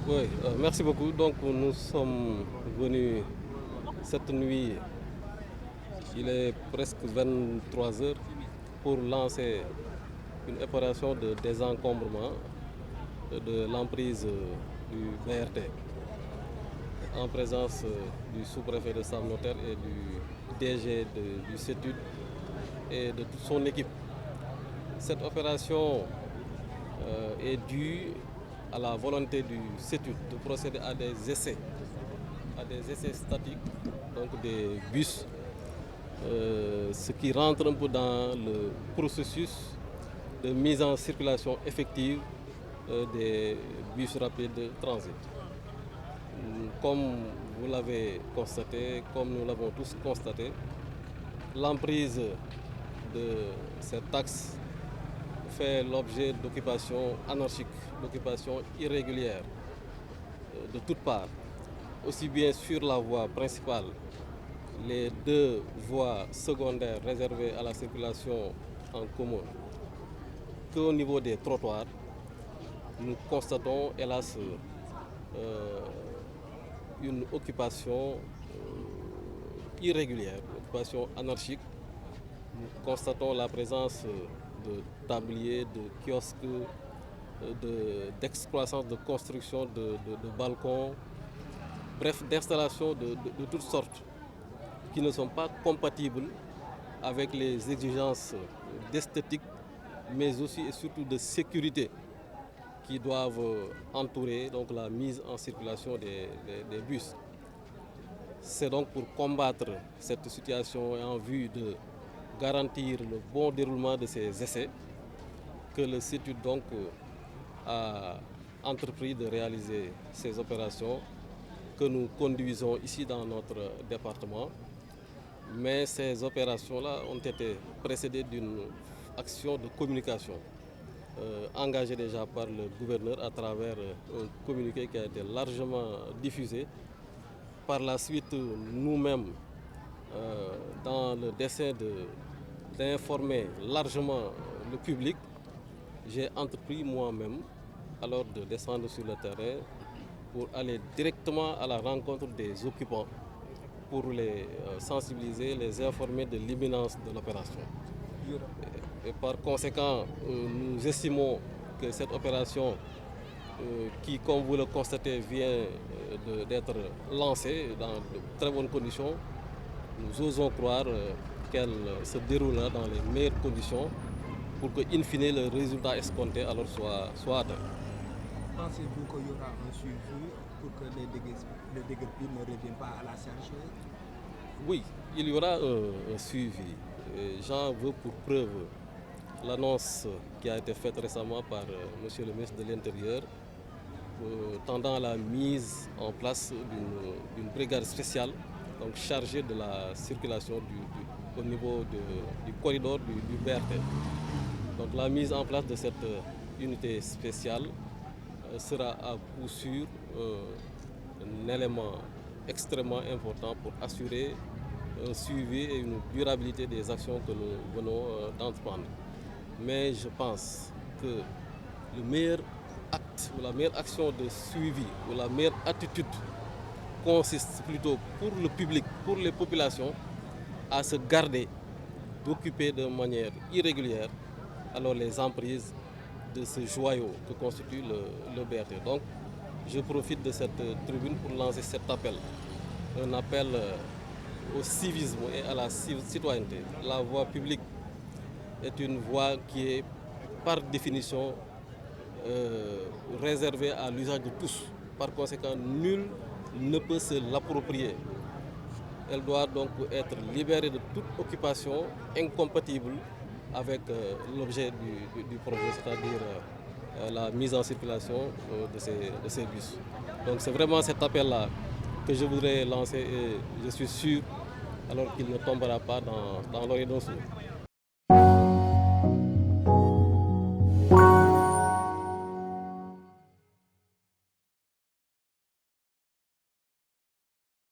Oui, merci beaucoup. Donc nous sommes venus cette nuit, il est presque 23 heures, pour lancer une opération de désencombrement de l'emprise du BRT en présence du sous-préfet de Sam Notaire et du DG du CETUD et de toute son équipe. Cette opération est due à la volonté du CETUD de procéder à des essais statiques, donc des bus, ce qui rentre un peu dans le processus de mise en circulation effective des bus rapides de transit. Comme vous l'avez constaté, comme nous l'avons tous constaté, l'emprise de cet axe fait l'objet d'occupations anarchiques, d'occupations irrégulières de toutes parts, aussi bien sur la voie principale, les deux voies secondaires réservées à la circulation en commun, qu'au niveau des trottoirs. Nous constatons hélas une occupation irrégulière, une occupation anarchique. Nous constatons la présence de tabliers, de kiosques, d'excroissance de construction de balcons, bref, d'installations de toutes sortes qui ne sont pas compatibles avec les exigences d'esthétique, mais aussi et surtout de sécurité qui doivent entourer donc, la mise en circulation des bus. C'est donc pour combattre cette situation et en vue de garantir le bon déroulement de ces essais que le CETUD donc a entrepris de réaliser ces opérations que nous conduisons ici dans notre département. Mais ces opérations-là ont été précédées d'une action de communication engagée déjà par le gouverneur à travers un communiqué qui a été largement diffusé. Par la suite, nous-mêmes, dans le dessein d'informer largement le public, j'ai entrepris moi-même alors de descendre sur le terrain pour aller directement à la rencontre des occupants pour les sensibiliser, les informer de l'imminence de l'opération. Et par conséquent, nous estimons que cette opération qui, comme vous le constatez, vient d'être lancée dans de très bonnes conditions, nous osons croire qu'elle se déroulera dans les meilleures conditions pour que, in fine, le résultat escompté alors soit atteint. Pensez-vous qu'il y aura un suivi pour que les déguerpis ne reviennent pas à la charge? Oui, il y aura un suivi. J'en veux pour preuve l'annonce qui a été faite récemment par M. le ministre de l'Intérieur tendant à la mise en place d'une brigade spéciale donc chargée de la circulation au niveau du corridor du BRT. Donc la mise en place de cette unité spéciale sera à coup sûr un élément extrêmement important pour assurer un suivi et une durabilité des actions que nous venons d'entreprendre. Mais je pense que le meilleur acte ou la meilleure action de suivi ou la meilleure attitude consiste plutôt pour le public, pour les populations, à se garder d'occuper de manière irrégulière alors les emprises de ce joyau que constitue le BRT. Donc, je profite de cette tribune pour lancer cet appel. Un appel au civisme et à la citoyenneté. La voie publique est une voie qui est par définition réservée à l'usage de tous. Par conséquent, nul ne peut se l'approprier. Elle doit donc être libérée de toute occupation incompatible avec l'objet du projet, c'est-à-dire la mise en circulation de ces bus. Donc c'est vraiment cet appel-là que je voudrais lancer et je suis sûr alors qu'il ne tombera pas dans l'oreille d'un sourd.